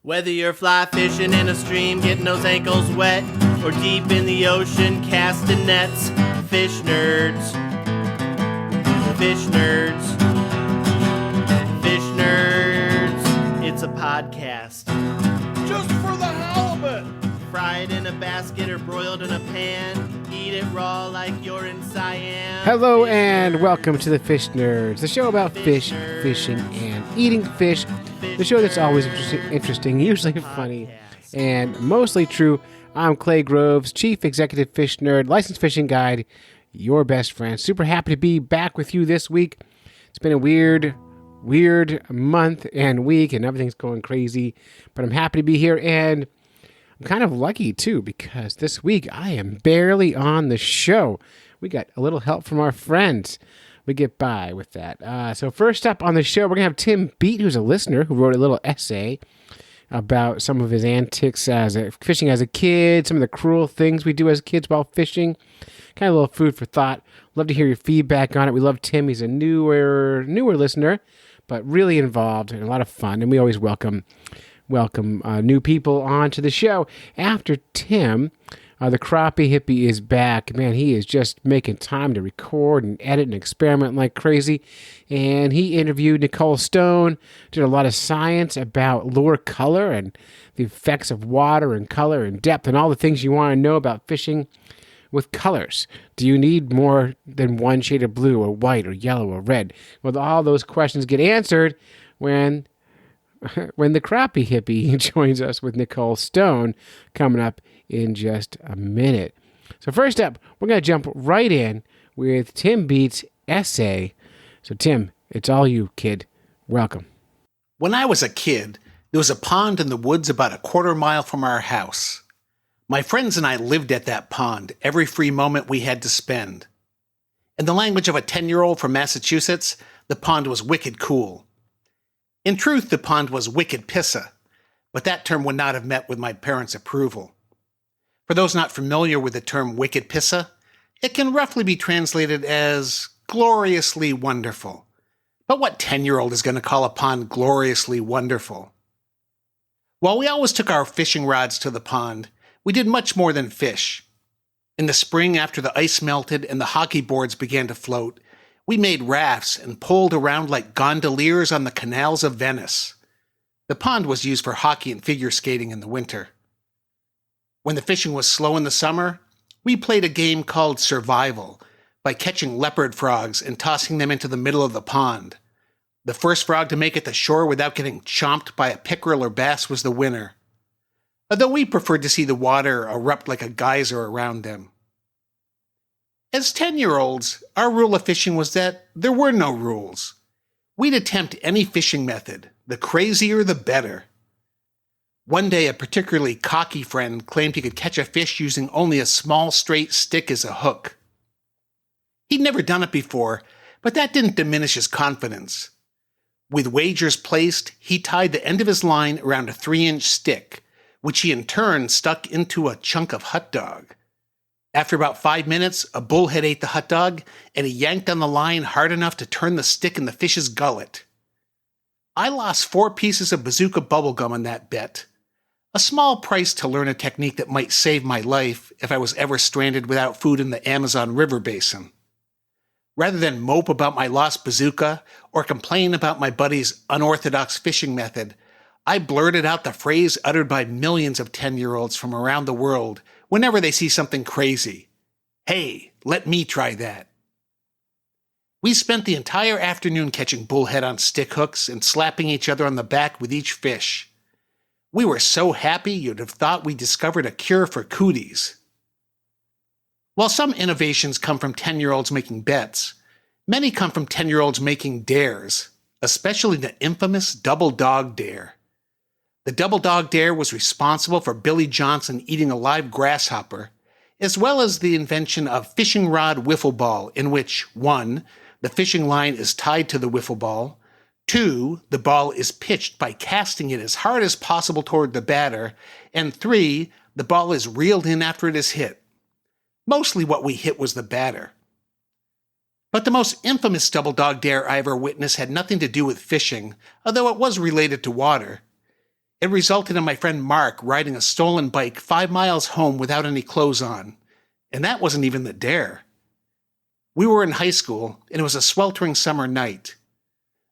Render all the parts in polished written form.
Whether you're fly fishing in a stream, getting those ankles wet, or deep in the ocean casting nets, fish nerds, fish nerds, fish nerds. It's a podcast. Just for the halibut! Fried in a basket or broiled in a pan, eat it raw like you're in Siam. Hello and welcome to the Fish Nerds, the show about fish, fishing, and eating fish. The show that's always interesting, usually funny, and mostly true. I'm Clay Groves, Chief Executive Fish Nerd, Licensed Fishing Guide, your best friend. Super happy to be back with you this week. It's been a weird month and week, and everything's going crazy, but I'm happy to be here, and I'm kind of lucky, too, because this week I am barely on the show. We got a little help from our friends. We get by with that. So first up on the show, we're going to have Tim Bete, who's a listener, who wrote a little essay about some of his antics fishing as a kid, some of the cruel things we do as kids while fishing. Kind of a little food for thought. Love to hear your feedback on it. We love Tim. He's a newer listener, but really involved and a lot of fun. And we always welcome new people onto the show. After Tim, the Crappie Hippie is back. Man, he is just making time to record and edit and experiment like crazy. And he interviewed Nicole Stone, did a lot of science about lure color and the effects of water and color and depth and all the things you want to know about fishing with colors. Do you need more than one shade of blue or white or yellow or red? Well, all those questions get answered when the Crappie Hippie joins us with Nicole Stone coming up in just a minute. So first up, we're going to jump right in with Tim Bete's essay. So Tim, it's all you, kid. Welcome. When I was a kid, there was a pond in the woods about a quarter mile from our house. My friends and I lived at that pond every free moment we had to spend. In the language of a 10-year-old from Massachusetts, the pond was wicked cool. In truth, the pond was wicked pissa, but that term would not have met with my parents' approval. For those not familiar with the term wicked pissa, it can roughly be translated as gloriously wonderful. But what 10-year-old is going to call a pond gloriously wonderful? While we always took our fishing rods to the pond, we did much more than fish. In the spring, after the ice melted and the hockey boards began to float, we made rafts and pulled around like gondoliers on the canals of Venice. The pond was used for hockey and figure skating in the winter. When the fishing was slow in the summer, we played a game called Survival by catching leopard frogs and tossing them into the middle of the pond. The first frog to make it to shore without getting chomped by a pickerel or bass was the winner, although we preferred to see the water erupt like a geyser around them. As 10-year-olds, our rule of fishing was that there were no rules. We'd attempt any fishing method, the crazier the better. One day, a particularly cocky friend claimed he could catch a fish using only a small straight stick as a hook. He'd never done it before, but that didn't diminish his confidence. With wagers placed, he tied the end of his line around a 3-inch stick, which he in turn stuck into a chunk of hot dog. After about 5 minutes, a bullhead ate the hot dog, and he yanked on the line hard enough to turn the stick in the fish's gullet. I lost 4 pieces of bazooka bubblegum on that bet. A small price to learn a technique that might save my life if I was ever stranded without food in the Amazon River basin. Rather than mope about my lost bazooka or complain about my buddy's unorthodox fishing method, I blurted out the phrase uttered by millions of 10-year-olds from around the world whenever they see something crazy. Hey, let me try that. We spent the entire afternoon catching bullhead on stick hooks and slapping each other on the back with each fish. We were so happy you'd have thought we discovered a cure for cooties. While some innovations come from 10-year-olds making bets, many come from 10-year-olds making dares, especially the infamous double dog dare. The double dog dare was responsible for Billy Johnson eating a live grasshopper, as well as the invention of fishing rod wiffle ball, in which 1. The fishing line is tied to the wiffle ball, 2. The ball is pitched by casting it as hard as possible toward the batter, and 3. The ball is reeled in after it is hit. Mostly what we hit was the batter. But the most infamous double dog dare I ever witnessed had nothing to do with fishing, although it was related to water. It resulted in my friend Mark riding a stolen bike 5 miles home without any clothes on. And that wasn't even the dare. We were in high school, and it was a sweltering summer night.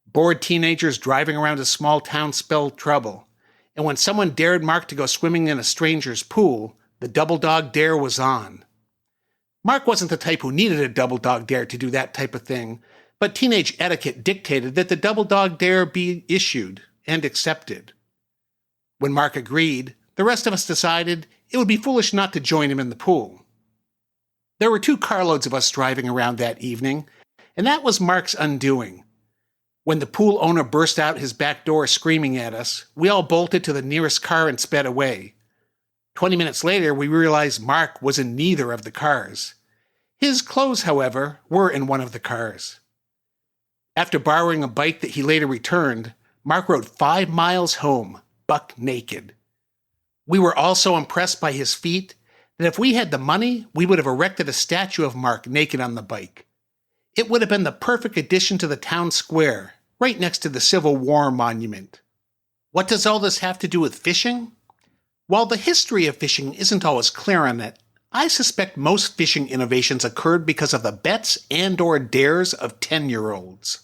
Bored teenagers driving around a small town spelled trouble. And when someone dared Mark to go swimming in a stranger's pool, the double dog dare was on. Mark wasn't the type who needed a double dog dare to do that type of thing, but teenage etiquette dictated that the double dog dare be issued and accepted. When Mark agreed, the rest of us decided it would be foolish not to join him in the pool. There were 2 carloads of us driving around that evening, and that was Mark's undoing. When the pool owner burst out his back door screaming at us, we all bolted to the nearest car and sped away. 20 minutes later, we realized Mark was in neither of the cars. His clothes, however, were in one of the cars. After borrowing a bike that he later returned, Mark rode 5 miles home, buck naked. We were all so impressed by his feat that if we had the money, we would have erected a statue of Mark naked on the bike. It would have been the perfect addition to the town square, right next to the Civil War monument. What does all this have to do with fishing? While the history of fishing isn't always clear on it, I suspect most fishing innovations occurred because of the bets and/or dares of 10-year-olds.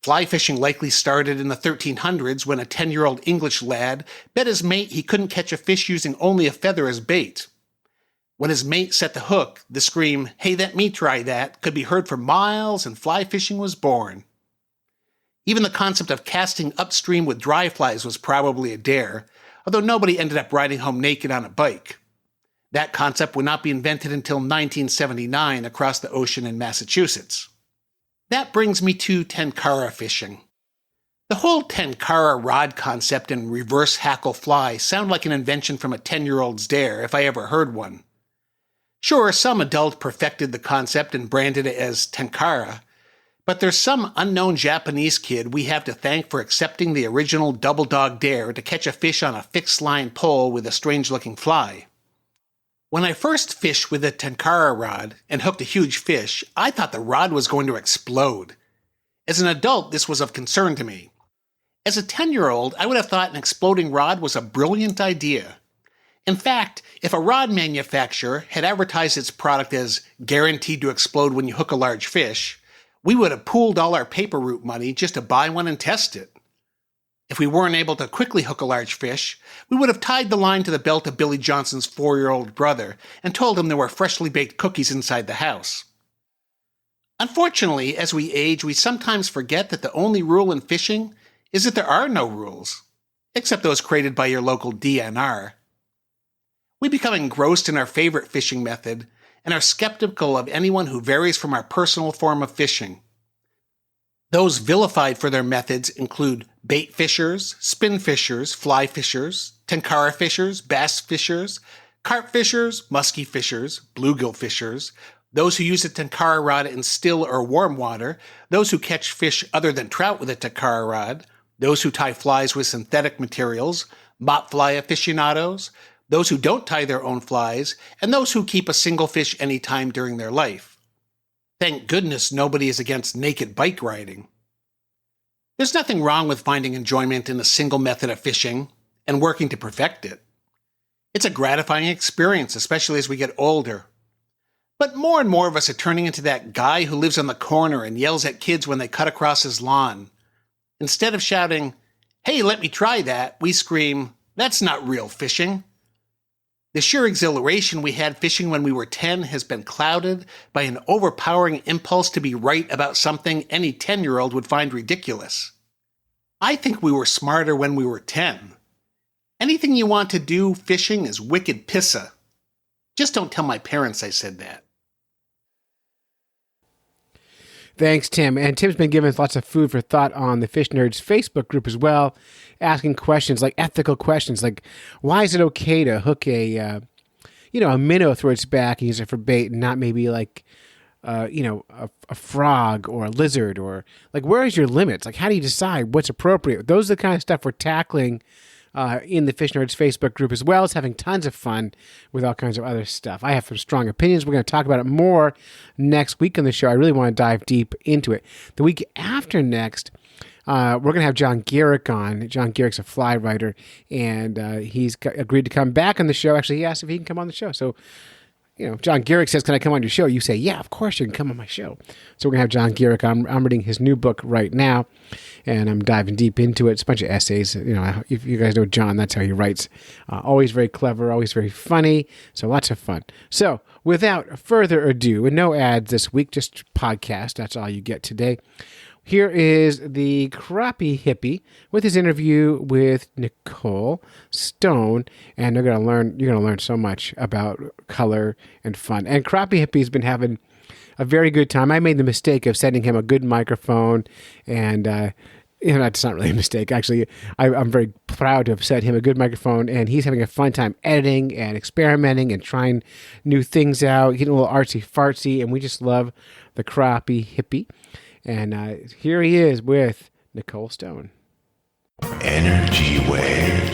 Fly fishing likely started in the 1300s when a 10-year-old English lad bet his mate he couldn't catch a fish using only a feather as bait. When his mate set the hook, the scream, "Hey, let me try that," could be heard for miles, and fly fishing was born. Even the concept of casting upstream with dry flies was probably a dare, although nobody ended up riding home naked on a bike. That concept would not be invented until 1979 across the ocean in Massachusetts. That brings me to tenkara fishing. The whole tenkara rod concept and reverse hackle fly sound like an invention from a 10-year-old's dare, if I ever heard one. Sure, some adult perfected the concept and branded it as tenkara, but there's some unknown Japanese kid we have to thank for accepting the original double dog dare to catch a fish on a fixed line pole with a strange-looking fly. When I first fished with a tenkara rod and hooked a huge fish, I thought the rod was going to explode. As an adult, this was of concern to me. As a 10-year-old, I would have thought an exploding rod was a brilliant idea. In fact, if a rod manufacturer had advertised its product as guaranteed to explode when you hook a large fish, we would have pooled all our paper route money just to buy one and test it. If we weren't able to quickly hook a large fish, we would have tied the line to the belt of Billy Johnson's 4-year-old brother and told him there were freshly baked cookies inside the house. Unfortunately, as we age, we sometimes forget that the only rule in fishing is that there are no rules, except those created by your local DNR. We become engrossed in our favorite fishing method and are skeptical of anyone who varies from our personal form of fishing. Those vilified for their methods include bait fishers, spin fishers, fly fishers, tenkara fishers, bass fishers, carp fishers, muskie fishers, bluegill fishers, those who use a tenkara rod in still or warm water, those who catch fish other than trout with a tenkara rod, those who tie flies with synthetic materials, mop fly aficionados, those who don't tie their own flies, and those who keep a single fish any time during their life. Thank goodness nobody is against naked bike riding. There's nothing wrong with finding enjoyment in a single method of fishing and working to perfect it. It's a gratifying experience, especially as we get older. But more and more of us are turning into that guy who lives on the corner and yells at kids when they cut across his lawn. Instead of shouting, "Hey, let me try that," we scream, "That's not real fishing." The sheer exhilaration we had fishing when we were 10 has been clouded by an overpowering impulse to be right about something any 10-year-old would find ridiculous. I think we were smarter when we were 10. Anything you want to do fishing is wicked pissa. Just don't tell my parents I said that. Thanks, Tim. And Tim's been giving us lots of food for thought on the Fish Nerds Facebook group as well, asking questions like ethical questions, like why is it okay to hook a minnow through its back and use it for bait, and not maybe like a frog or a lizard, or like where is your limits? Like how do you decide what's appropriate? Those are the kind of stuff we're tackling in the Fish Nerds Facebook group, as well as having tons of fun with all kinds of other stuff. I have some strong opinions. We're going to talk about it more next week on the show. I really want to dive deep into it. The week after next, we're going to have John Garrick on. John Garrick's a fly writer, and he's agreed to come back on the show. Actually, he asked if he can come on the show. So, John Garrick says, can I come on your show? You say, yeah, of course you can come on my show. So we're going to have John Garrick. I'm reading his new book right now, and I'm diving deep into it. It's a bunch of essays. If you guys know John, that's how he writes. Always very clever, always very funny. So lots of fun. So without further ado, and no ads this week, just podcast. That's all you get today. Here is the Crappie Hippie with his interview with Nicole Stone, and you're gonna learn so much about color and fun. And Crappie Hippie's been having a very good time. I made the mistake of sending him a good microphone, and that's not really a mistake. Actually, I'm very proud to have sent him a good microphone, and he's having a fun time editing and experimenting and trying new things out, getting a little artsy-fartsy, and we just love the Crappie Hippie. And here he is with Nicole Stone. Energy wave.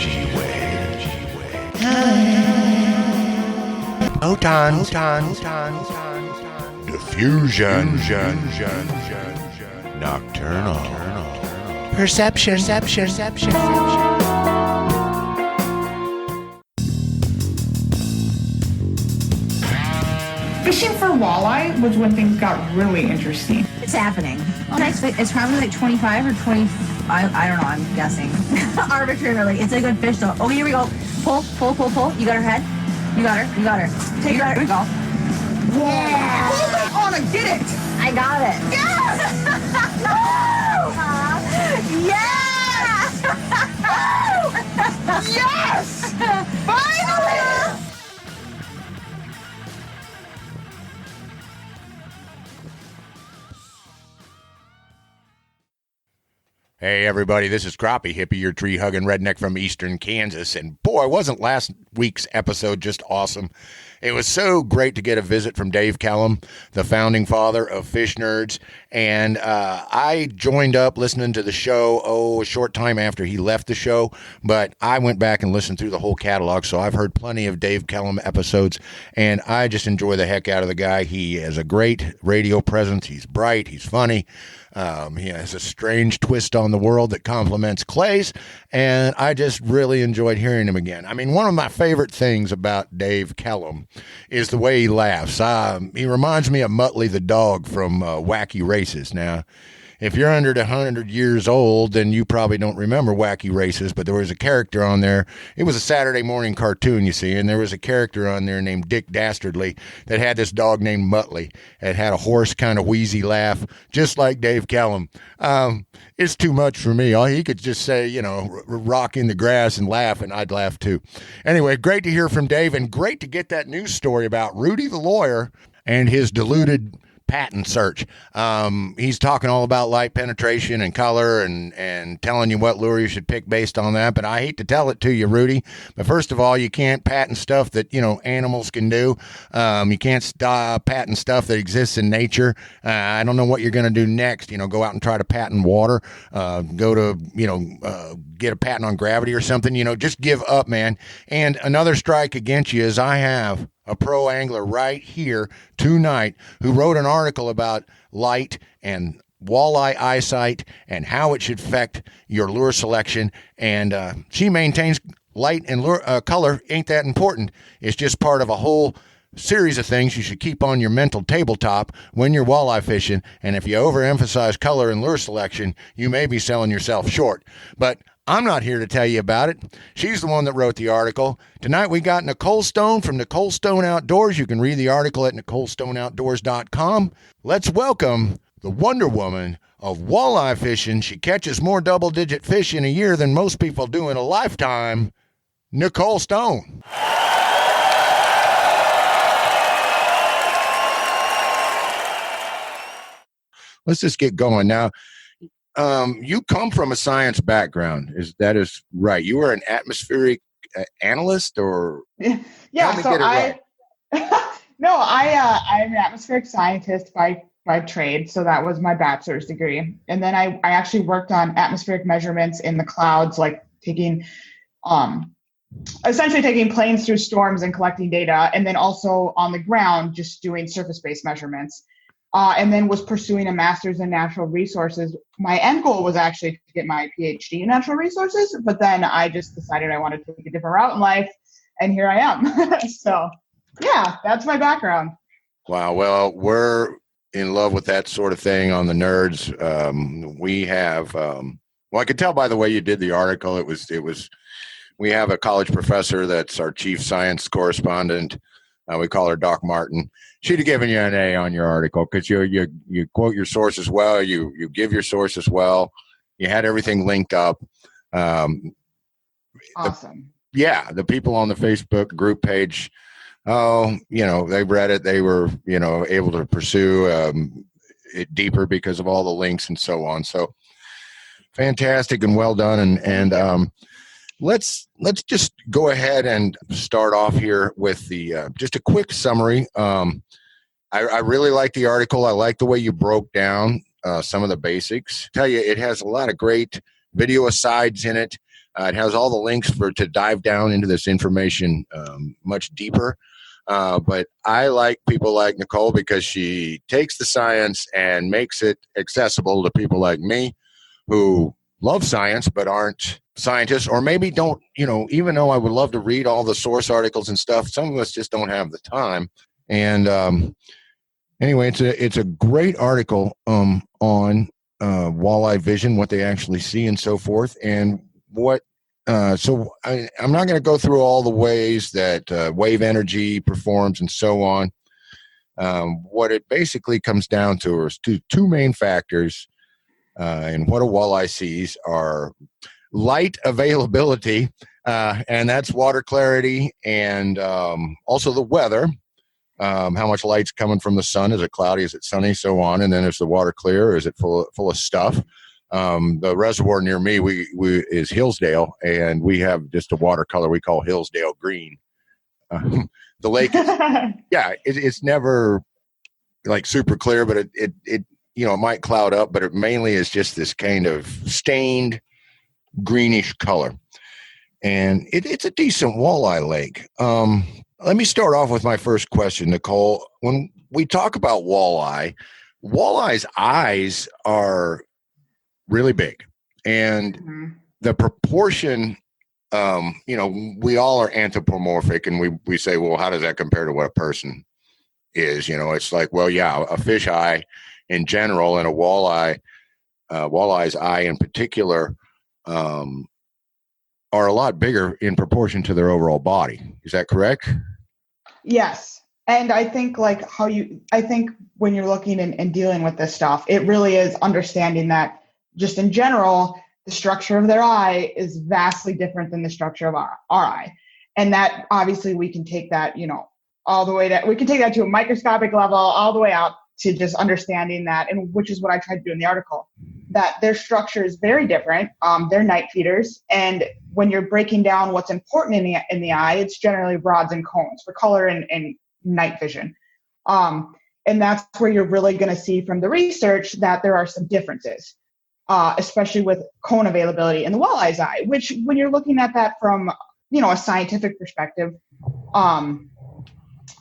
Photon. Diffusion. Nocturnal. Perception. Fishing for walleye was when things got really interesting. It's happening. It's probably like 25 or 20. I don't know. I'm guessing. Arbitrarily. It's a good fish though. Oh, here we go. Pull. You got her head? You got her. Take her. Here we go. Yeah. Hold it on and get it. I got it. Yes! Yeah! Yes! Finally! Hey everybody, this is Crappie Hippie, your tree-hugging redneck from eastern Kansas. And boy, wasn't last week's episode just awesome? It was so great to get a visit from Dave Kellum, the founding father of Fish Nerds. And I joined up listening to the show, a short time after he left the show. But I went back and listened through the whole catalog, so I've heard plenty of Dave Kellum episodes. And I just enjoy the heck out of the guy. He has a great radio presence. He's bright. He's funny. He has a strange twist on the world that complements Clay's, and I just really enjoyed hearing him again. I mean, one of my favorite things about Dave Kellum is the way he laughs. He reminds me of Muttley the dog from Wacky Races. Now, if you're under 100 years old, then you probably don't remember Wacky Races, but there was a character on there. It was a Saturday morning cartoon, you see, and there was a character on there named Dick Dastardly that had this dog named Muttley. It had a hoarse, kind of wheezy laugh, just like Dave Kellum. It's too much for me. He could just say, rock in the grass and laugh, and I'd laugh too. Anyway, great to hear from Dave, and great to get that news story about Rudy the lawyer and his deluded patent search. He's talking all about light penetration and color and telling you what lure you should pick based on that. But I hate to tell it to you, Rudy. But first of all, you can't patent stuff that, animals can do. You can't patent stuff that exists in nature. I don't know what you're going to do next. Go out and try to patent water. Go to, get a patent on gravity or something. Just give up, man. And another strike against you is I have a pro angler right here tonight who wrote an article about light and walleye eyesight and how it should affect your lure selection. And she maintains light and lure, color ain't that important. It's just part of a whole series of things you should keep on your mental tabletop when you're walleye fishing. And if you overemphasize color and lure selection, you may be selling yourself short. But I'm not here to tell you about it. She's the one that wrote the article. Tonight we got Nicole Stone from Nicole Stone Outdoors. You can read the article at NicoleStoneOutdoors.com. Let's welcome the Wonder Woman of walleye fishing. She catches more double-digit fish in a year than most people do in a lifetime, Nicole Stone. Let's just get going now. You come from a science background. That is right. You were an atmospheric analyst, or yeah. So I'm an atmospheric scientist by trade. So that was my bachelor's degree, and then I actually worked on atmospheric measurements in the clouds, like essentially taking planes through storms and collecting data, and then also on the ground, just doing surface-based measurements. and then was pursuing a master's in natural resources. My end goal was actually to get my PhD in natural resources, but then I just decided I wanted to take a different route in life, and here I am. So, yeah, that's my background. Wow. Well, we're in love with that sort of thing on the Nerds. We have, well, I could tell by the way you did the article. We have a college professor that's our chief science correspondent. We call her Doc Martin. She'd have given you an A on your article because you quote your sources well. You give your sources well. You had everything linked up. Awesome. The people on the Facebook group page, they read it. They were, able to pursue it deeper because of all the links and so on. So fantastic and well done. And let's just go ahead and start off here with the just a quick summary. I really like the article. I like the way you broke down some of the basics. Tell you, it has a lot of great video asides in it. It has all the links to dive down into this information much deeper. But I like people like Nicole because she takes the science and makes it accessible to people like me who love science but aren't scientists, or maybe don't, even though I would love to read all the source articles and stuff, some of us just don't have the time. And anyway, it's a great article on walleye vision, what they actually see and so forth. And what so I'm not going to go through all the ways that wave energy performs and so on. What it basically comes down to is two main factors in what a walleye sees are light availability, and that's water clarity, and also the weather, how much light's coming from the sun. Is it cloudy? Is it sunny? So on. And then is the water clear? Or is it full of stuff? The reservoir near me is Hillsdale, and we have just a watercolor we call Hillsdale green. The lake is, it's never like super clear, but it might cloud up, but it mainly is just this kind of stained greenish color. And it's a decent walleye lake. Let me start off with my first question, Nicole. When we talk about walleye's eyes are really big, and the proportion, we all are anthropomorphic, and we say, well, how does that compare to what a person is? It's like, well, yeah, a fish eye in general and a walleye's eye in particular are a lot bigger in proportion to their overall body. Is that correct? Yes. And I think when you're looking and dealing with this stuff, it really is understanding that just in general, the structure of their eye is vastly different than the structure of our eye. And that obviously we can take that, all the way we can take that to a microscopic level, all the way out to just understanding that, and which is what I tried to do in the article, that their structure is very different. They're night feeders. And when you're breaking down what's important in the eye, it's generally rods and cones for color and night vision. And that's where you're really going to see from the research that there are some differences, especially with cone availability in the walleye's eye, which when you're looking at that from, a scientific perspective,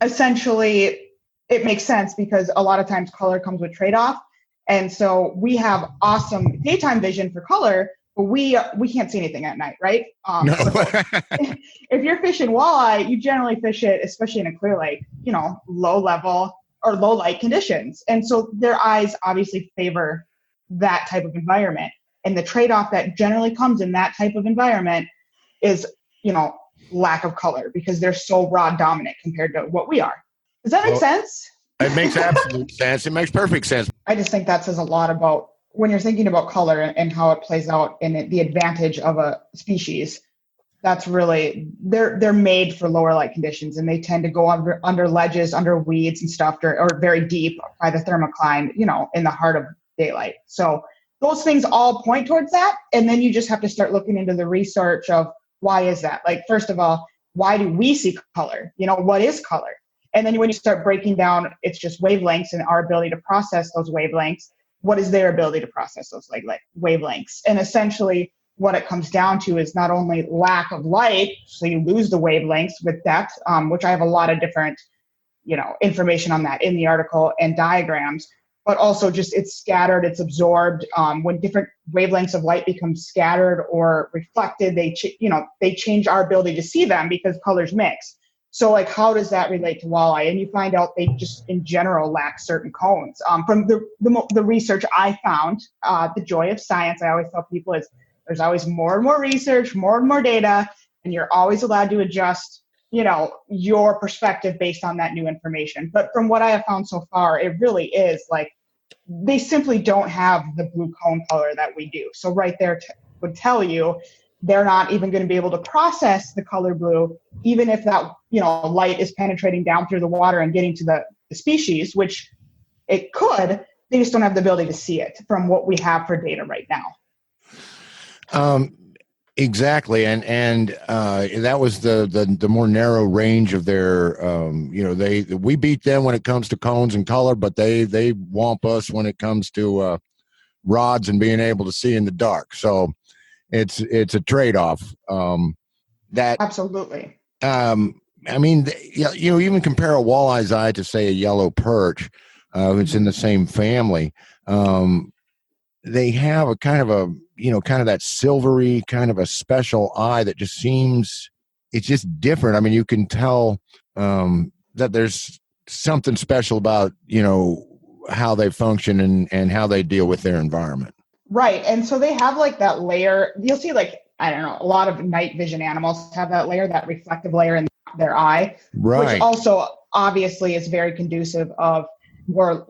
essentially it makes sense because a lot of times color comes with trade-off. And so we have awesome daytime vision for color, but we can't see anything at night, right? No. If you're fishing walleye, you generally fish it, especially in a clear lake, low level or low light conditions. And so their eyes obviously favor that type of environment. And the trade-off that generally comes in that type of environment is, lack of color, because they're so rod dominant compared to what we are. Does that make sense? It makes absolute sense. It makes perfect sense. I just think that says a lot about when you're thinking about color and how it plays out in the advantage of a species. That's really, they're made for lower light conditions, and they tend to go under ledges, under weeds and stuff, or very deep by the thermocline, in the heart of daylight. So those things all point towards that. And then you just have to start looking into the research of why is that? Like, first of all, why do we see color? What is color? And then when you start breaking down, it's just wavelengths and our ability to process those wavelengths. What is their ability to process those wavelengths? And essentially what it comes down to is not only lack of light, so you lose the wavelengths with depth, which I have a lot of different, information on that in the article and diagrams, but also just it's scattered, it's absorbed. When different wavelengths of light become scattered or reflected, they change our ability to see them because colors mix. So like, how does that relate to walleye? And you find out they just in general lack certain cones. From the research I found, the joy of science, I always tell people, is there's always more and more research, more and more data, and you're always allowed to adjust, your perspective based on that new information. But from what I have found so far, it really is like they simply don't have the blue cone color that we do. So right there would tell you they're not even going to be able to process the color blue, even if that, light is penetrating down through the water and getting to the species, which it could. They just don't have the ability to see it from what we have for data right now. Exactly, and that was the more narrow range of their. We beat them when it comes to cones and color, but they womp us when it comes to rods and being able to see in the dark. So it's a trade-off. That absolutely. I mean, even compare a walleye's eye to say a yellow perch, it's in the same family. They have a kind of that silvery kind of a special eye that just seems, it's just different. I mean, you can tell that there's something special about, how they function and how they deal with their environment. Right. And so they have like that layer. You'll see like, I don't know, a lot of night vision animals have that layer, that reflective layer in their eye, right, which also obviously is very conducive of more,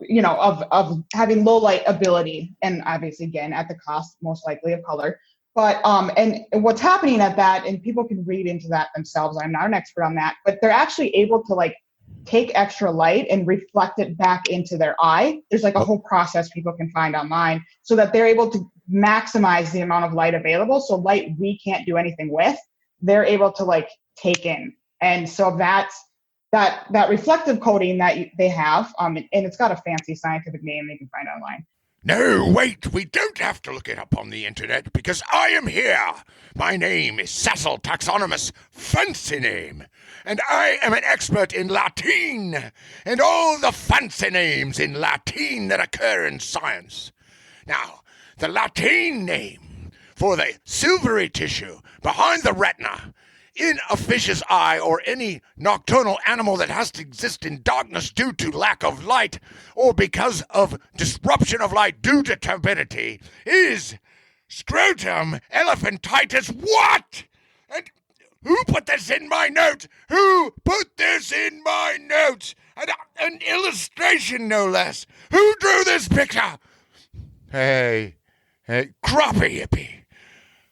of having low light ability, and obviously again at the cost most likely of color. But and what's happening at that, and people can read into that themselves, I'm not an expert on that, but they're actually able to like take extra light and reflect it back into their eye. There's like a whole process people can find online so that they're able to maximize the amount of light available. So light we can't do anything with, they're able to like take in. And so that's that reflective coating that they have, and it's got a fancy scientific name they can find online. No, wait, we don't have to look it up on the internet because I am here. My name is Cecil Taxonomus, fancy name, and I am an expert in Latin and all the fancy names in Latin that occur in science. Now, the Latin name for the silvery tissue behind the retina in a fish's eye or any nocturnal animal that has to exist in darkness due to lack of light or because of disruption of light due to turbidity is scrotum elephantitis. What? And who put this in my notes? Who put this in my notes? An illustration, no less. Who drew this picture? Hey, Crappie Hippie.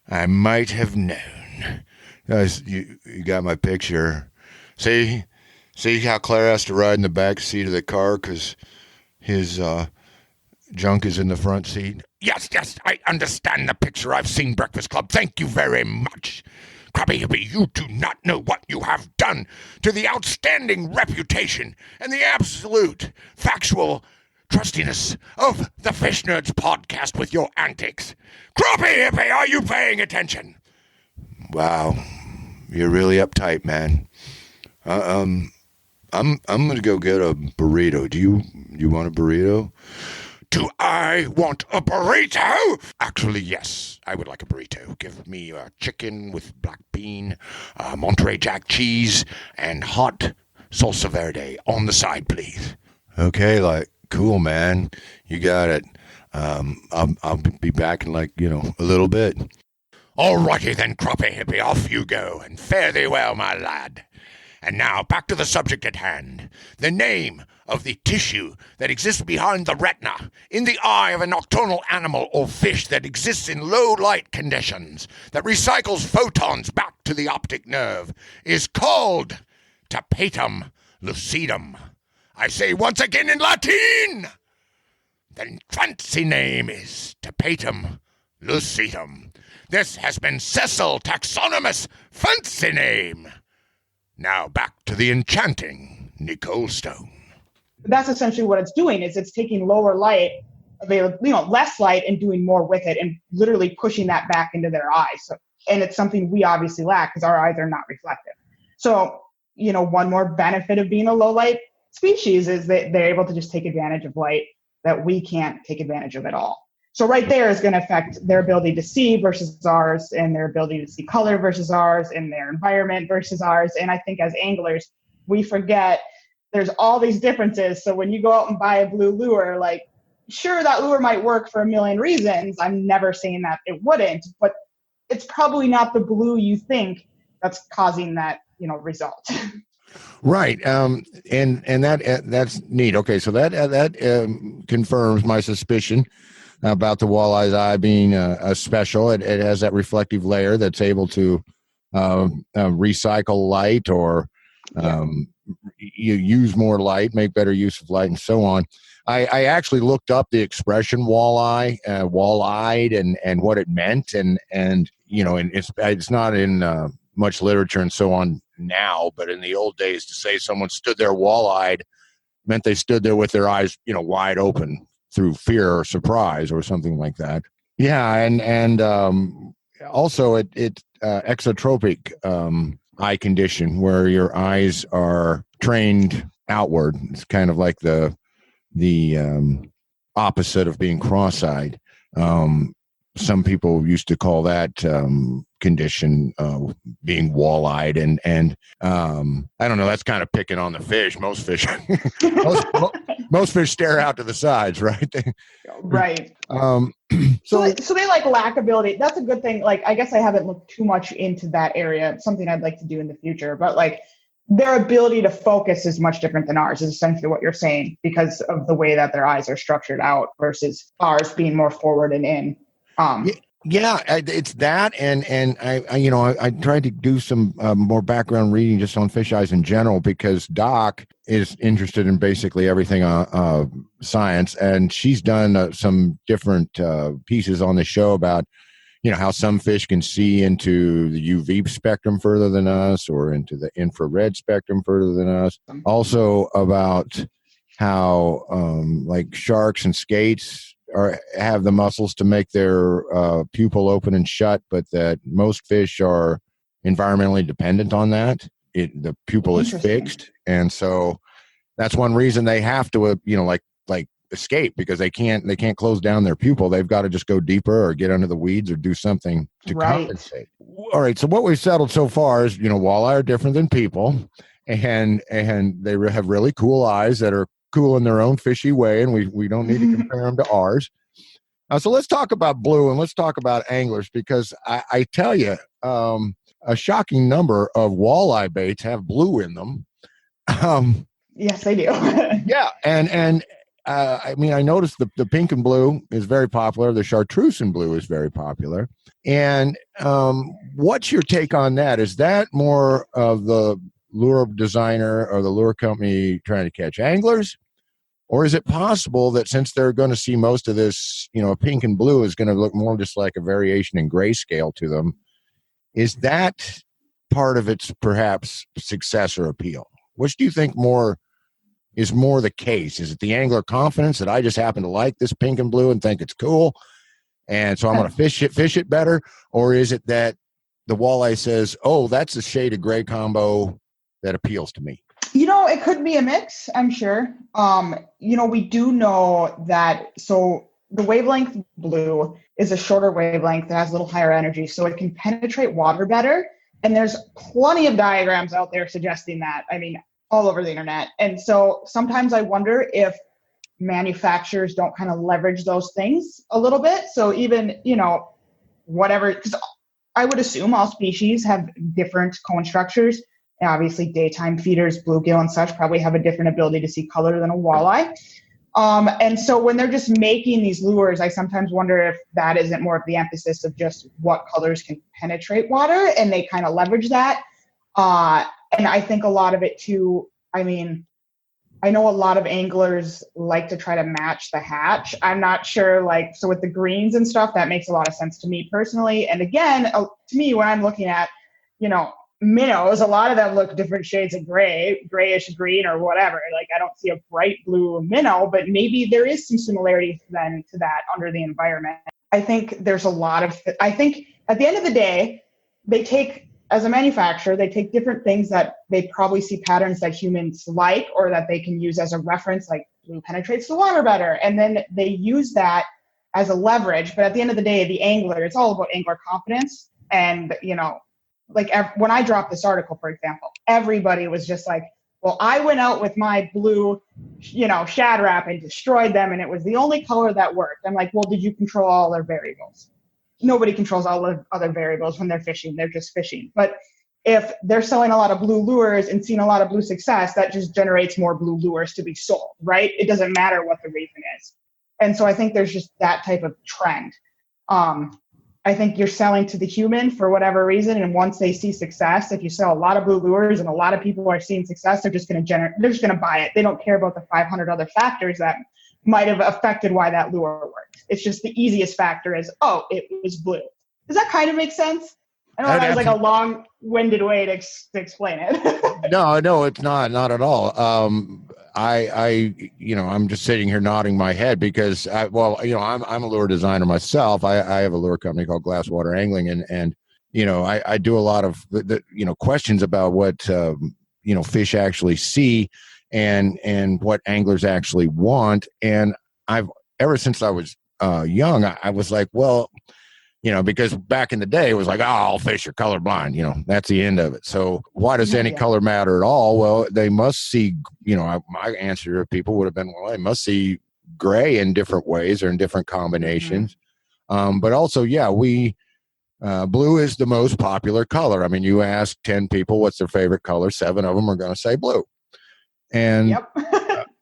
I might have known. Guys, you got my picture. See how Claire has to ride in the back seat of the car because his junk is in the front seat? Yes, I understand the picture. I've seen Breakfast Club. Thank you very much. Crappie Hippie, you do not know what you have done to the outstanding reputation and the absolute factual trustiness of the Fish Nerds podcast with your antics. Crappie Hippie, are you paying attention? Wow, you're really uptight, man. I'm gonna go get a burrito. Do you want a burrito? Do I want a burrito? Actually, yes, I would like a burrito. Give me a chicken with black bean, Monterey Jack cheese, and hot salsa verde on the side, please. Okay, like, cool, man. You got it. I'll be back in a little bit. Alrighty then, Crappie Hippie, off you go, and fare thee well, my lad. And now, back to the subject at hand. The name of the tissue that exists behind the retina, in the eye of a nocturnal animal or fish that exists in low light conditions, that recycles photons back to the optic nerve, is called tapetum lucidum. I say once again in Latin, the fancy name is tapetum lucidum. This has been Cecil Taxonomus, fancy name. Now back to the enchanting Nicole Stone. That's essentially what it's doing. Is it's taking lower light, less light, and doing more with it, and literally pushing that back into their eyes. So, and it's something we obviously lack because our eyes are not reflective. So, one more benefit of being a low light species is that they're able to just take advantage of light that we can't take advantage of at all. So right there is going to affect their ability to see versus ours, and their ability to see color versus ours, and their environment versus ours. And I think as anglers, we forget there's all these differences. So when you go out and buy a blue lure, like, sure, that lure might work for a million reasons. I'm never saying that it wouldn't, but it's probably not the blue you think that's causing that, result. Right. And that's neat. Okay. So that confirms my suspicion about the walleye's eye being a special. It has that reflective layer that's able to recycle light, or you use more light, make better use of light, and so on. I actually looked up the expression walleye, wall-eyed, and what it meant, and it's not in much literature and so on now, but in the old days, to say someone stood there wall-eyed meant they stood there with their eyes, wide open through fear or surprise or something like that. Yeah, and also it exotropic eye condition, where your eyes are trained outward. It's kind of like the opposite of being cross-eyed. Some people used to call that condition being wall-eyed, and I don't know. That's kind of picking on the fish. Most fish, most fish stare out to the sides, right? Right. So they like lack ability. That's a good thing. Like, I guess I haven't looked too much into that area. It's something I'd like to do in the future, but like, their ability to focus is much different than ours, is essentially what you're saying, because of the way that their eyes are structured out versus ours being more forward and in. Yeah, it's that, and I tried to do some more background reading just on fish eyes in general, because Doc is interested in basically everything science, and she's done some different pieces on the show about how some fish can see into the UV spectrum further than us, or into the infrared spectrum further than us. Also about how like sharks and skates have the muscles to make their pupil open and shut, but that most fish are environmentally dependent on that. The pupil is fixed, and so that's one reason they have to like escape, because they can't close down their pupil. They've got to just go deeper or get under the weeds or do something to compensate. All right, so what we've settled so far is walleye are different than people, and they have really cool eyes that are cool in their own fishy way, and we don't need to compare them to ours. So let's talk about blue, and let's talk about anglers, because I tell you, a shocking number of walleye baits have blue in them. Yes, they do. Yeah, and I noticed the pink and blue is very popular. The chartreuse and blue is very popular. And what's your take on that? Is that more of the lure designer or the lure company trying to catch anglers? Or is it possible that since they're going to see most of this, pink and blue is going to look more just like a variation in grayscale to them? Is that part of its perhaps success or appeal? Which do you think is more the case? Is it the angler confidence that I just happen to like this pink and blue and think it's cool, and so I'm going to fish it better? Or is it that the walleye says, oh, that's a shade of gray combo that appeals to me? It could be a mix, I'm sure. We do know that, so the wavelength blue is a shorter wavelength that has a little higher energy, so it can penetrate water better. And there's plenty of diagrams out there suggesting that, all over the internet. And so sometimes I wonder if manufacturers don't kind of leverage those things a little bit. So even, whatever, because I would assume all species have different cone structures. And obviously daytime feeders, bluegill and such probably have a different ability to see color than a walleye. And so when they're just making these lures, I sometimes wonder if that isn't more of the emphasis of just what colors can penetrate water, and they kind of leverage that. And I think a lot of it too, I know a lot of anglers like to try to match the hatch. I'm not sure, so with the greens and stuff, that makes a lot of sense to me personally. And again, to me, when I'm looking at, minnows, a lot of them look different shades of grayish green or whatever. I don't see a bright blue minnow, but maybe there is some similarity then to that under the environment. I think there's I think at the end of the day, as a manufacturer, they take different things that they probably see patterns that humans like, or that they can use as a reference, like blue penetrates the water better. And then they use that as a leverage. But at the end of the day, the angler, it's all about angler confidence. And, like when I dropped this article, for example, everybody was just like, well, I went out with my blue, Shad Rap and destroyed them, and it was the only color that worked. I'm like, well, did you control all their variables? Nobody controls all the other variables when they're fishing. They're just fishing. But if they're selling a lot of blue lures and seeing a lot of blue success, that just generates more blue lures to be sold, right? It doesn't matter what the reason is. And so I think there's just that type of trend. I think you're selling to the human for whatever reason. And once they see success, if you sell a lot of blue lures and a lot of people are seeing success, they're just going to buy it. They don't care about the 500 other factors that might have affected why that lure worked. It's just the easiest factor is, oh, it was blue. Does that kind of make sense? I know that was like a long-winded way to explain it. No, it's not at all. I'm just sitting here nodding my head because I'm a lure designer myself. I have a lure company called Glasswater Angling, and I do a lot of the questions about what fish actually see and what anglers actually want. And I've ever since I was young, I was like, well, because back in the day it was like, oh, all fish are colorblind, that's the end of it. So why does any color matter at all? Well, they must see, my answer to people would have been, well, they must see gray in different ways or in different combinations. Mm-hmm. But also, blue is the most popular color. I mean, you ask 10 people what's their favorite color, 7 of them are going to say blue. And,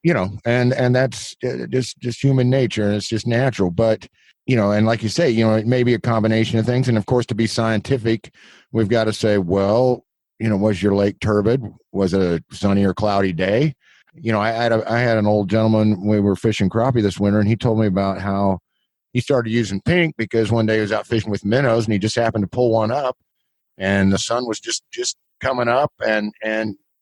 and that's just human nature, and it's just natural. But, and like you say, it may be a combination of things. And of course, to be scientific, we've got to say, well, was your lake turbid? Was it a sunny or cloudy day? I had an old gentleman, we were fishing crappie this winter, and he told me about how he started using pink because one day he was out fishing with minnows and he just happened to pull one up and the sun was just coming up and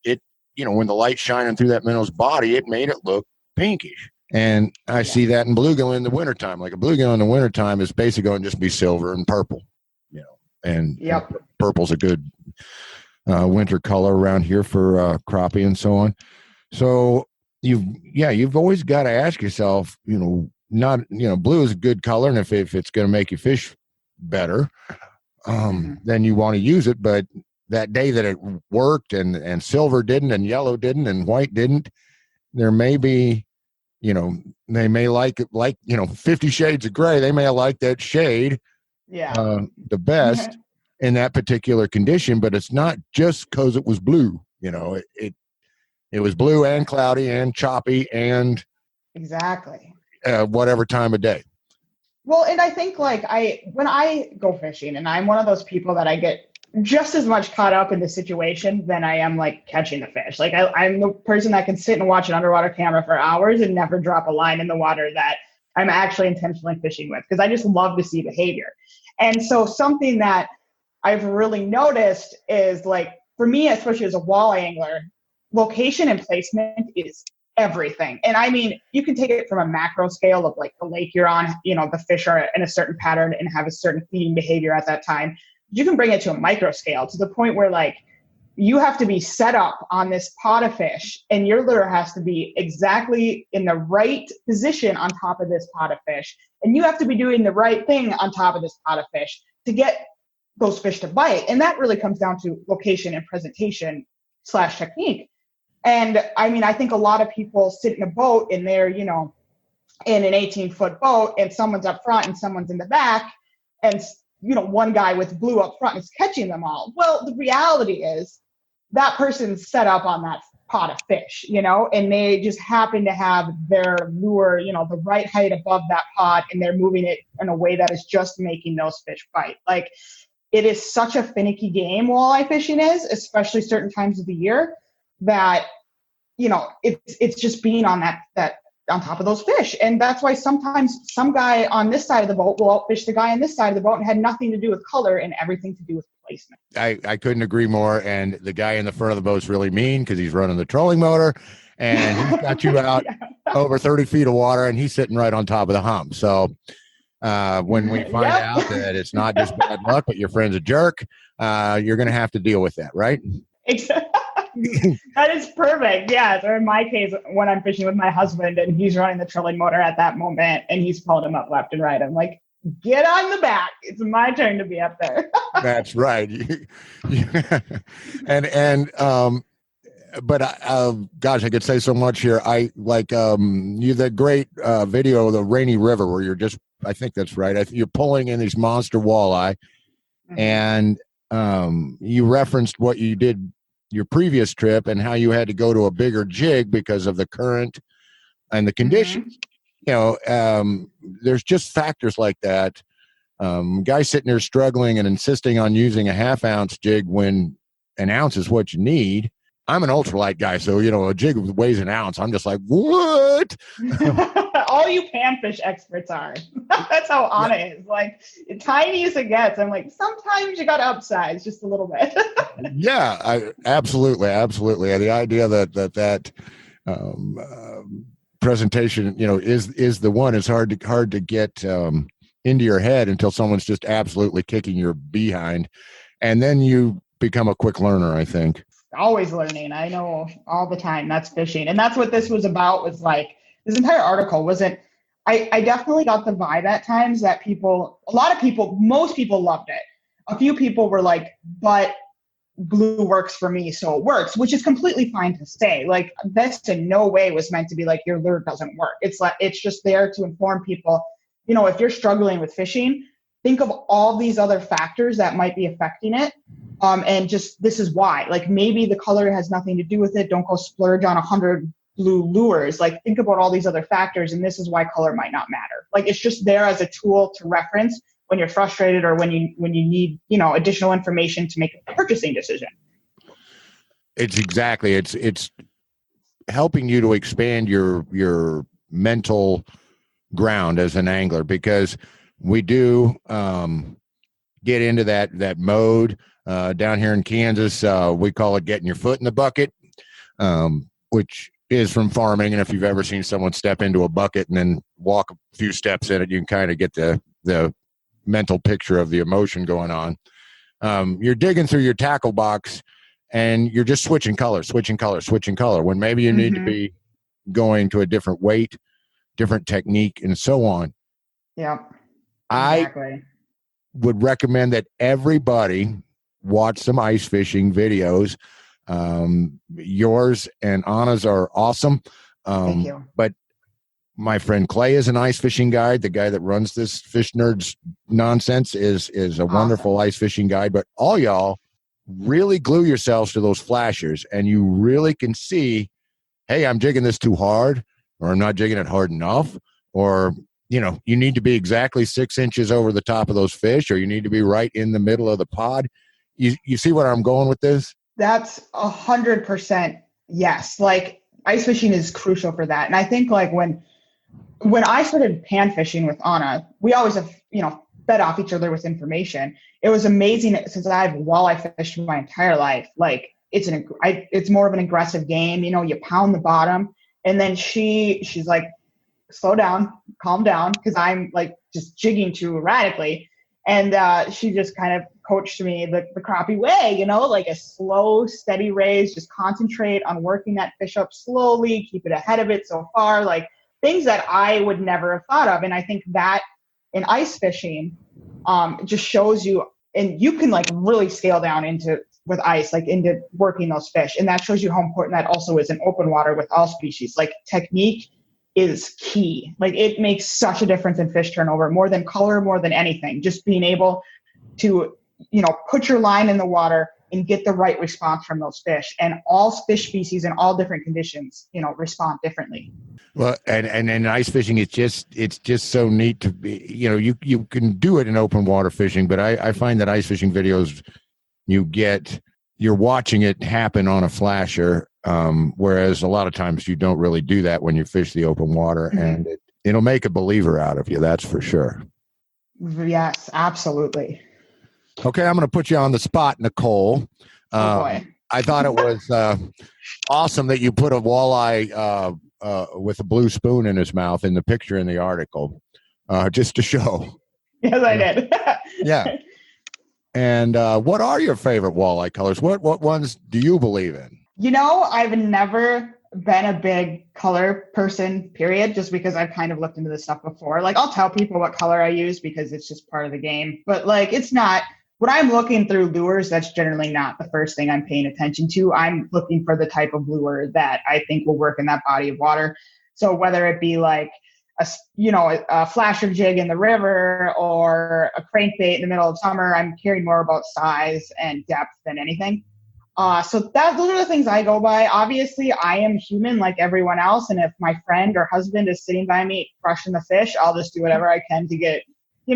it, when the light's shining through that minnow's body, it made it look pinkish. And I see that in bluegill in the wintertime. Like a bluegill in the wintertime is basically going to just be silver and purple, and purple's a good winter color around here for crappie and so on. So you've always got to ask yourself, blue is a good color. And if it's going to make you fish better, then you want to use it. But that day that it worked and silver didn't and yellow didn't and white didn't, there may be, they may like 50 shades of gray. They may like that shade the best in that particular condition, but it's not just because it was blue. It was blue and cloudy and choppy and exactly whatever time of day. Well, and I think when I go fishing, and I'm one of those people that I get just as much caught up in the situation than I am catching the fish. I'm the person that can sit and watch an underwater camera for hours and never drop a line in the water that I'm actually intentionally fishing with, because I just love to see behavior. And so something that I've really noticed is for me, especially as a walleye angler, location and placement is everything. And I mean, you can take it from a macro scale of the lake you're on, the fish are in a certain pattern and have a certain feeding behavior at that time. You can bring it to a micro scale to the point where you have to be set up on this pot of fish and your lure has to be exactly in the right position on top of this pot of fish. And you have to be doing the right thing on top of this pot of fish to get those fish to bite. And that really comes down to location and presentation / technique. And I mean, I think a lot of people sit in a boat and they're, in an 18-foot boat and someone's up front and someone's in the back. And one guy with blue up front is catching them all. Well, the reality is that person's set up on that pot of fish, and they just happen to have their lure, the right height above that pot, and they're moving it in a way that is just making those fish bite. It is such a finicky game, walleye fishing is, especially certain times of the year, that, it's just being on that on top of those fish. And that's why sometimes some guy on this side of the boat will outfish the guy on this side of the boat and had nothing to do with color and everything to do with placement. I couldn't agree more. And the guy in the front of the boat's really mean because he's running the trolling motor and he's got you out over 30 feet of water and he's sitting right on top of the hump. So when we find out that it's not just bad luck, but your friend's a jerk, you're going to have to deal with that, right? That is perfect. Yes. Or in my case, when I'm fishing with my husband and he's running the trolling motor at that moment and he's pulling him up left and right, I'm like, get on the back. It's my turn to be up there. That's right. But gosh, I could say so much here. I like you that great video of the Rainy River where you're just, I think that's right. You're pulling in these monster walleye, and you referenced what you did your previous trip and how you had to go to a bigger jig because of the current and the conditions. You know, there's just factors like that. Guys sitting there struggling and insisting on using a 1/2 ounce jig when an ounce is what you need. I'm an ultralight guy, so you know a jig weighs an ounce. I'm just like, what? All you panfish experts are. That's how Anna is. Like tiny as it gets. I'm like, sometimes you got to upsize just a little bit. Absolutely. And the idea that presentation, you know, is the one. It's hard to get into your head until someone's just absolutely kicking your behind, and then you become a quick learner, I think. Always learning. I know all the time. That's fishing. And that's what this was about, was like, this entire article wasn't, I definitely got the vibe at times that most people loved it. A few people were like, but blue works for me, so it works, which is completely fine to say. Like, this in no way was meant to be like, your lure doesn't work. It's like, it's just there to inform people, you know, if you're struggling with fishing, think of all these other factors that might be affecting it. And just, this is why, like, maybe the color has nothing to do with it. Don't go splurge on 100 blue lures. Like, think about all these other factors, and this is why color might not matter. Like, it's just there as a tool to reference when you're frustrated or when you need, you know, additional information to make a purchasing decision. It's exactly, it's helping you to expand your mental ground as an angler, because we do get into that mode. Down here in Kansas, we call it getting your foot in the bucket, which is from farming. And if you've ever seen someone step into a bucket and then walk a few steps in it, you can kind of get the mental picture of the emotion going on. You're digging through your tackle box and you're just switching color, when maybe you need to be going to a different weight, different technique, and so on. Yeah, exactly. I would recommend that everybody watch some ice fishing videos. Yours and Anna's are awesome. Thank you. But my friend Clay is an ice fishing guide. The guy that runs this Fish Nerds nonsense is a wonderful ice fishing guide. But all y'all really glue yourselves to those flashers, and you really can see, hey, I'm jigging this too hard, or I'm not jigging it hard enough, or you know, you need to be exactly 6 inches over the top of those fish, or you need to be right in the middle of the pod. You see where I'm going with this? That's 100% yes. Like, ice fishing is crucial for that. And I think like when I started pan fishing with Anna, we always have, you know, fed off each other with information. It was amazing since I've walleye fished my entire life. Like, it's more of an aggressive game. You know, you pound the bottom, and then she's like, slow down, calm down, because I'm like just jigging too erratically. And she just kind of coached me the crappie way, you know, like a slow, steady raise, just concentrate on working that fish up slowly, keep it ahead of it so far, like things that I would never have thought of. And I think that in ice fishing just shows you, and you can like really scale down with ice, like into working those fish. And that shows you how important that also is in open water with all species. Like, technique is key. Like, it makes such a difference in fish turnover, more than color, more than anything. Just being able to, you know, put your line in the water and get the right response from those fish. And all fish species in all different conditions, you know, respond differently. Well, and in ice fishing, it's just so neat to be, you know, you can do it in open water fishing, but I find that ice fishing videos, you're watching it happen on a flasher. Whereas a lot of times you don't really do that when you fish the open water, and it'll make a believer out of you. That's for sure. Yes, absolutely. Okay. I'm going to put you on the spot, Nicole. Oh boy. I thought it was awesome that you put a walleye with a blue spoon in his mouth in the picture in the article, just to show. Yes, I did. Yeah. And what are your favorite walleye colors? What ones do you believe in? I've never been a big color person, period, just because I've kind of looked into this stuff before. Like, I'll tell people what color I use because it's just part of the game. But like, it's not, when I'm looking through lures, that's generally not the first thing I'm paying attention to. I'm looking for the type of lure that I think will work in that body of water. So whether it be like a flasher jig in the river or a crankbait in the middle of summer, I'm caring more about size and depth than anything. So those are the things I go by. Obviously, I am human like everyone else. And if my friend or husband is sitting by me crushing the fish, I'll just do whatever I can to get,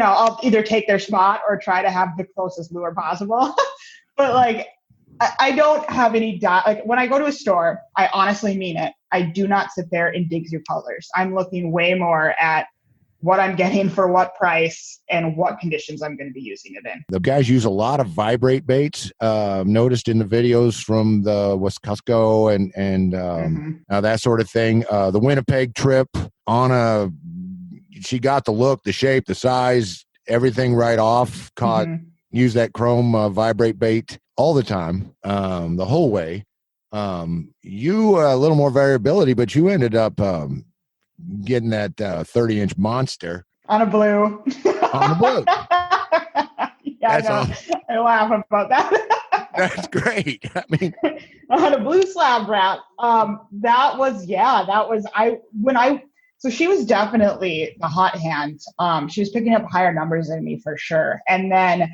I'll either take their spot or try to have the closest lure possible. But like, I don't have any like when I go to a store, I honestly mean it. I do not sit there and dig through colors. I'm looking way more at what I'm getting for what price and what conditions I'm going to be using it in. The guys use a lot of vibrate baits. Noticed in the videos from the Cusco and that sort of thing. The Winnipeg trip she got the look, the shape, the size, everything right off. Use that chrome vibrate bait all the time, the whole way. You a little more variability, but you ended up getting that 30-inch monster on a blue. On the blue. Yeah, I laugh about that. That's great. I mean, on a blue slab rat. So she was definitely the hot hand. She was picking up higher numbers than me for sure. And then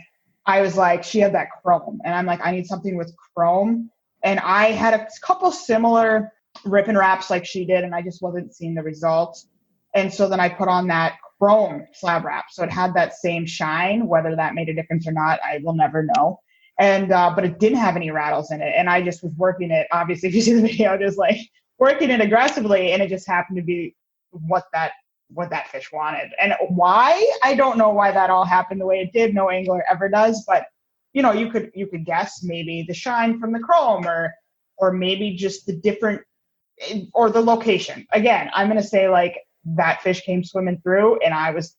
I was like, she had that chrome, and I'm like, I need something with chrome. And I had a couple similar rip and wraps like she did, and I just wasn't seeing the results. And so then I put on that chrome slab wrap. So it had that same shine. Whether that made a difference or not, I will never know. And but it didn't have any rattles in it. And I just was working it. Obviously, if you see the video, just like working it aggressively, and it just happened to be what that fish wanted. And why? I don't know why that all happened the way it did. No angler ever does, but you could guess maybe the shine from the chrome or maybe just the different or the location. Again, I'm going to say like that fish came swimming through, and I was,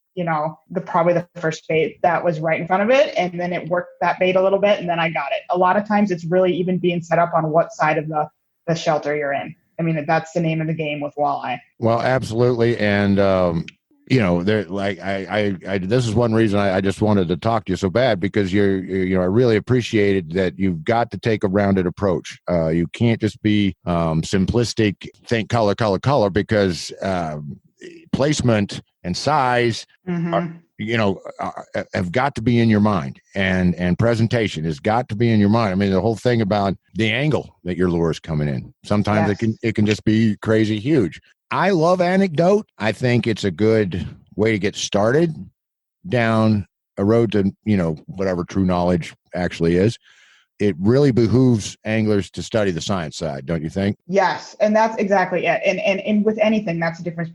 probably the first bait that was right in front of it. And then it worked that bait a little bit, and then I got it. A lot of times it's really even being set up on what side of the shelter you're in. I mean, that's the name of the game with walleye. Well, absolutely. And, there, like, I this is one reason I just wanted to talk to you so bad, because I really appreciated that you've got to take a rounded approach. You can't just be simplistic, think color, because placement and size have got to be in your mind, and presentation has got to be in your mind. I mean, the whole thing about the angle that your lure is coming in. Sometimes it can just be crazy huge. I love anecdote. I think it's a good way to get started down a road to, whatever true knowledge actually is. It really behooves anglers to study the science side, don't you think? Yes, and that's exactly it. And with anything, that's the difference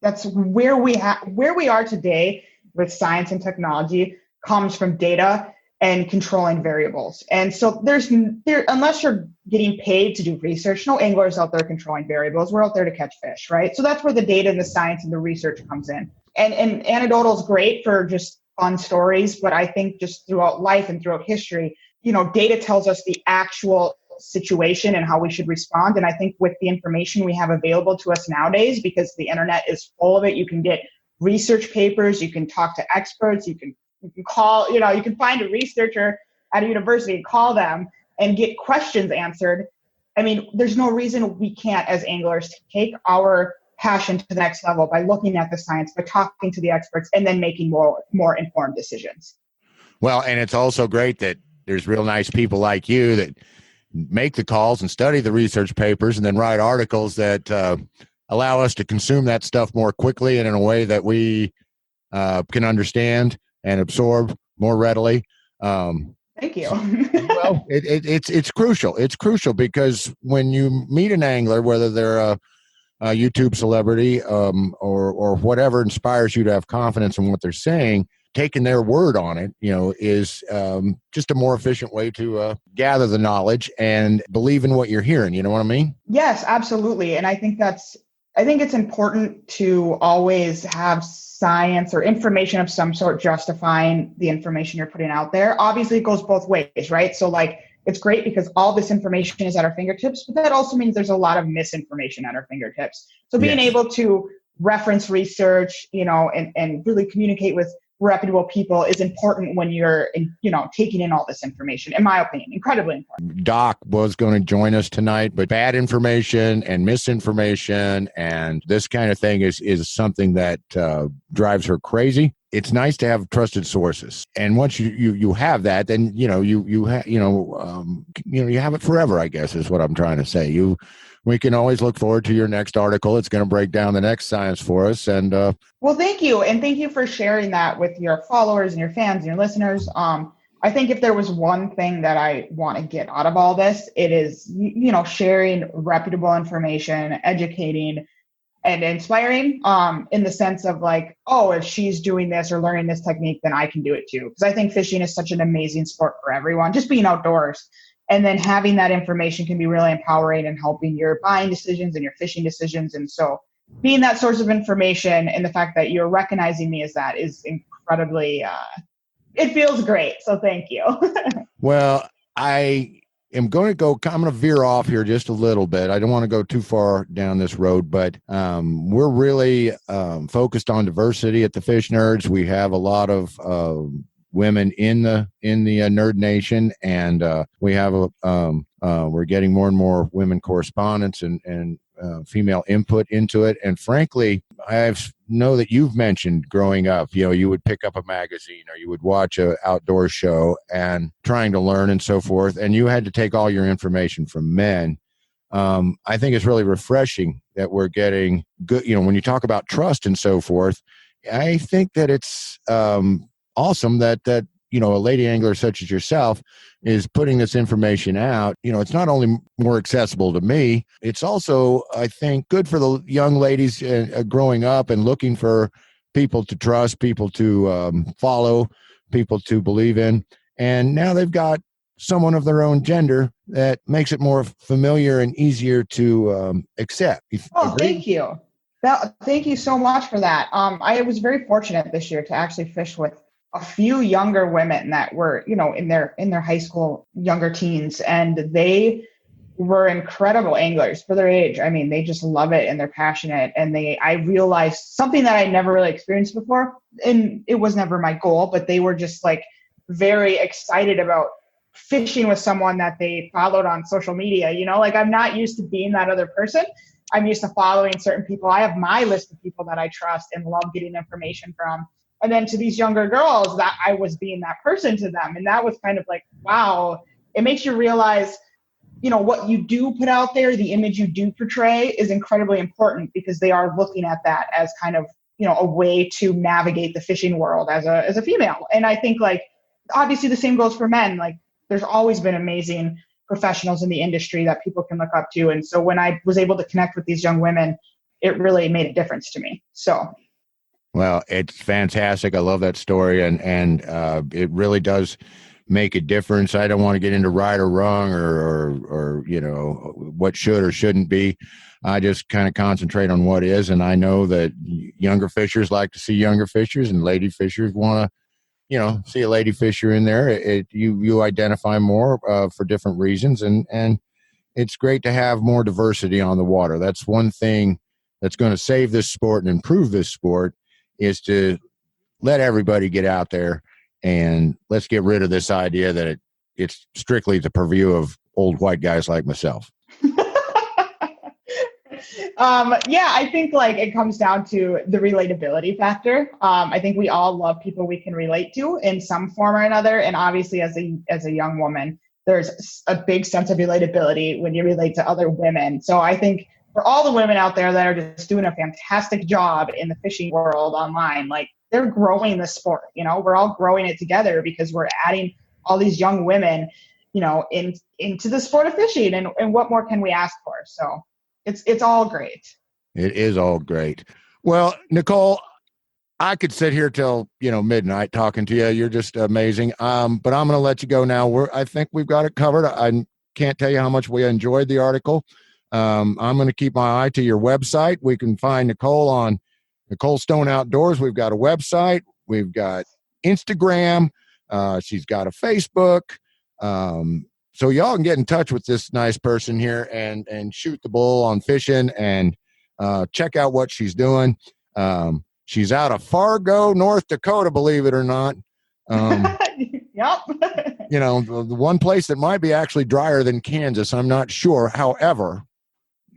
that's where we are today with science and technology comes from data and controlling variables. And so unless you're getting paid to do research, no angler is out there controlling variables. We're out there to catch fish, right? So that's where the data and the science and the research comes in. And anecdotal is great for just fun stories, but I think just throughout life and throughout history, data tells us the actual situation and how we should respond. And I think with the information we have available to us nowadays, because the internet is full of it, you can get research papers, you can talk to experts, you can call, you can find a researcher at a university and call them and get questions answered. I mean, there's no reason we can't, as anglers, take our passion to the next level by looking at the science, by talking to the experts, and then making more informed decisions. Well, and it's also great that there's real nice people like you that make the calls and study the research papers and then write articles that allow us to consume that stuff more quickly and in a way that we can understand and absorb more readily. Thank you. Well, it's crucial. It's crucial because when you meet an angler, whether they're a YouTube celebrity or whatever inspires you to have confidence in what they're saying, taking their word on it, is just a more efficient way to gather the knowledge and believe in what you're hearing. You know what I mean? Yes, absolutely. And I think it's important to always have science or information of some sort justifying the information you're putting out there. Obviously, it goes both ways, right? So like it's great because all this information is at our fingertips, but that also means there's a lot of misinformation at our fingertips. So being able to reference research, and really communicate with reputable people is important when you're taking in all this information, in my opinion. Incredibly important. Doc was going to join us tonight, but bad information and misinformation and this kind of thing is something that drives her crazy. It's nice to have trusted sources, and once you have that, then you have it forever, I guess is what I'm trying to say. We can always look forward to your next article. It's going to break down the next science for us. And well, thank you. And thank you for sharing that with your followers and your fans and your listeners. I think if there was one thing that I want to get out of all this, it is, sharing reputable information, educating and inspiring, in the sense of like, oh, if she's doing this or learning this technique, then I can do it too. Because I think fishing is such an amazing sport for everyone, just being outdoors. And then having that information can be really empowering and helping your buying decisions and your fishing decisions. And so being that source of information and the fact that you're recognizing me as that is incredibly, it feels great. So thank you. Well, I'm going to veer off here just a little bit. I don't want to go too far down this road, but we're really focused on diversity at the Fish Nerds. We have a lot of women in the Nerd Nation, and we have we're getting more and more women correspondents and female input into it. And frankly, I know that you've mentioned growing up, you would pick up a magazine or you would watch a outdoor show and trying to learn and so forth, and you had to take all your information from men. I think it's really refreshing that we're getting good, when you talk about trust and so forth. I think that it's awesome that a lady angler such as yourself is putting this information out. It's not only more accessible to me, it's also, I think, good for the young ladies growing up and looking for people to trust, people to follow, people to believe in. And now they've got someone of their own gender that makes it more familiar and easier to accept. Oh, thank you. Thank you so much for that. I was very fortunate this year to actually fish with a few younger women that were, in their high school, younger teens, and they were incredible anglers for their age. I mean, they just love it and they're passionate. And I realized something that I never really experienced before, and it was never my goal, but they were just like very excited about fishing with someone that they followed on social media. Like I'm not used to being that other person. I'm used to following certain people. I have my list of people that I trust and love getting information from. And then to these younger girls, that I was being that person to them. And that was kind of like, wow, it makes you realize, what you do put out there, the image you do portray is incredibly important because they are looking at that as kind of, a way to navigate the fishing world as a female. And I think like, obviously the same goes for men. Like there's always been amazing professionals in the industry that people can look up to. And so when I was able to connect with these young women, it really made a difference to me. So. Well, it's fantastic. I love that story, and it really does make a difference. I don't want to get into right or wrong or what should or shouldn't be. I just kind of concentrate on what is, and I know that younger fishers like to see younger fishers, and lady fishers want to, see a lady fisher in there. You identify more for different reasons, and it's great to have more diversity on the water. That's one thing that's going to save this sport and improve this sport, is to let everybody get out there and let's get rid of this idea that it's strictly the purview of old white guys like myself. I think like it comes down to the relatability factor. I think we all love people we can relate to in some form or another. And obviously as a young woman, there's a big sense of relatability when you relate to other women. So I think for all the women out there that are just doing a fantastic job in the fishing world online, like they're growing the sport, we're all growing it together because we're adding all these young women, into the sport of fishing, and what more can we ask for? So it's all great. It is all great. Well, Nicole, I could sit here till, midnight talking to you. You're just amazing. But I'm going to let you go now. I think we've got it covered. I can't tell you how much we enjoyed the article. I'm going to keep my eye to your website. We can find Nicole on Nicole Stone Outdoors. We've got a website. We've got Instagram. She's got a Facebook. So y'all can get in touch with this nice person here and shoot the bull on fishing and check out what she's doing. She's out of Fargo, North Dakota, believe it or not. Yep. The one place that might be actually drier than Kansas, I'm not sure. However,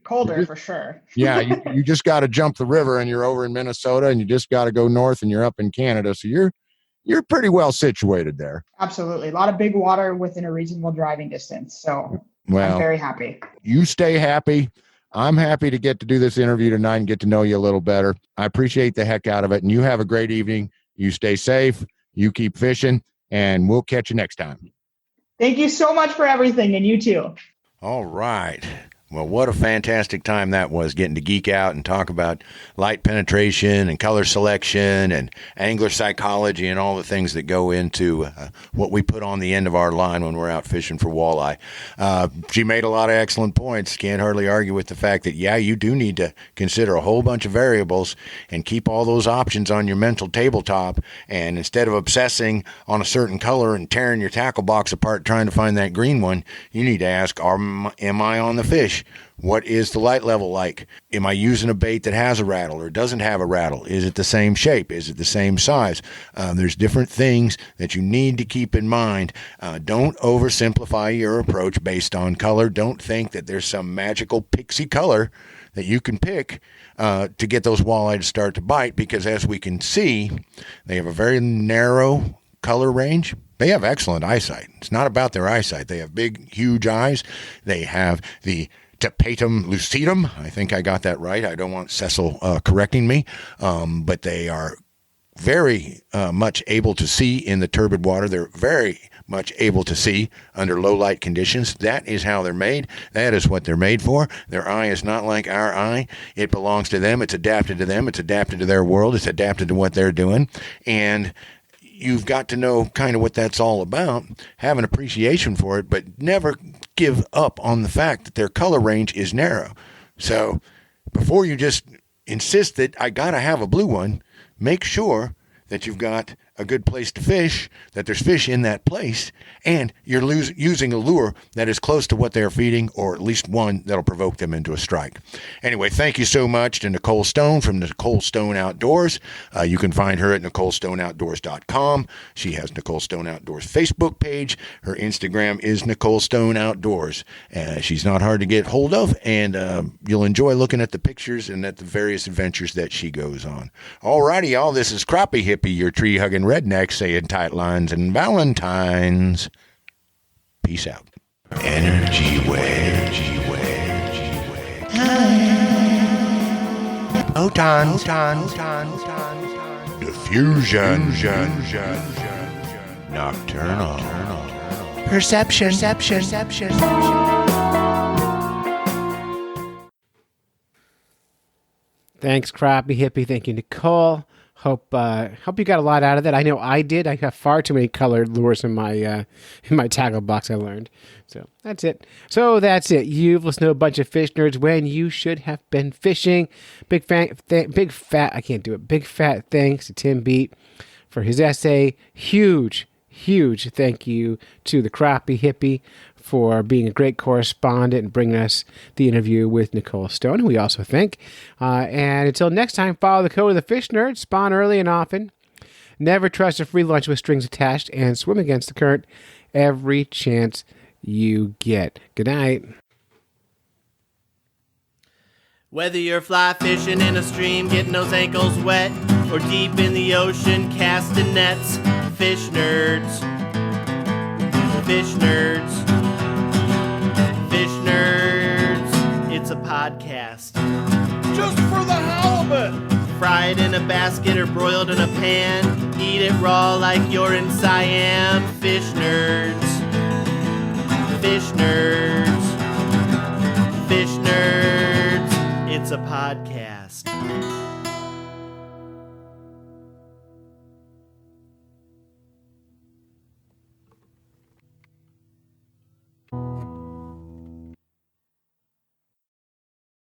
Colder for sure. yeah, you just got to jump the river and you're over in Minnesota, and you just got to go north and you're up in Canada. So you're pretty well situated there. Absolutely. A lot of big water within a reasonable driving distance. So I'm very happy. You stay happy. I'm happy to get to do this interview tonight and get to know you a little better. I appreciate the heck out of it. And you have a great evening. You stay safe. You keep fishing, and we'll catch you next time. Thank you so much for everything, and you too. All right. Well, what a fantastic time that was, getting to geek out and talk about light penetration and color selection and angler psychology and all the things that go into what we put on the end of our line when we're out fishing for walleye. She made a lot of excellent points. Can't hardly argue with the fact that, yeah, you do need to consider a whole bunch of variables and keep all those options on your mental tabletop. And instead of obsessing on a certain color and tearing your tackle box apart trying to find that green one, you need to ask, am I on the fish? What is the light level like? Am I using a bait that has a rattle or doesn't have a rattle? Is it the same shape? Is it the same size? There's different things that you need to keep in mind. Don't oversimplify your approach based on color. Don't think that there's some magical pixie color that you can pick to get those walleye to start to bite, because as we can see, they have a very narrow color range. They have excellent eyesight. It's not about their eyesight. They have big, huge eyes. They have the tapetum lucidum. I think I got that right. I don't want Cecil correcting me. But they are very much able to see in the turbid water. They're very much able to see under low light conditions. That is how they're made. That is what they're made for. Their eye is not like our eye. It belongs to them. It's adapted to them. It's adapted to their world. It's adapted to what they're doing. And you've got to know kind of what that's all about, have an appreciation for it, but never give up on the fact that their color range is narrow. So before you just insist that I got to have a blue one, make sure that you've got a good place to fish, that there's fish in that place, and you're using a lure that is close to what they're feeding, or at least one that'll provoke them into a strike. Anyway, thank you so much to Nicole Stone from Nicole Stone Outdoors. You can find her at NicoleStoneOutdoors.com. She has Nicole Stone Outdoors Facebook page. Her Instagram is Nicole Stone Outdoors. She's not hard to get hold of, and you'll enjoy looking at the pictures and at the various adventures that she goes on. Alrighty, y'all, this is Crappie Hippie, your tree-hugging redneck, saying tight lines and Valentines. Peace out. Energy wave. Photons. Diffusion. Nocturnal. Perception. Thanks, Crappie Hippie. Thank you, Nicole. Hope you got a lot out of that. I know I did. I got far too many colored lures in my tackle box, I learned. So that's it. You've listened to a bunch of fish nerds when you should have been fishing. Big fat thanks to Tim Bete for his essay. Huge thank you to the Crappie Hippie for being a great correspondent and bringing us the interview with Nicole Stone, who we also thank. And until next time, follow the code of the fish nerd, spawn early and often, never trust a free lunch with strings attached, and swim against the current every chance you get. Good night. Whether you're fly fishing in a stream, getting those ankles wet, or deep in the ocean, casting nets, fish nerds. It's a podcast. Just for the halibut! Fried in a basket or broiled in a pan. Eat it raw like you're in Siam. Fish nerds. It's a podcast.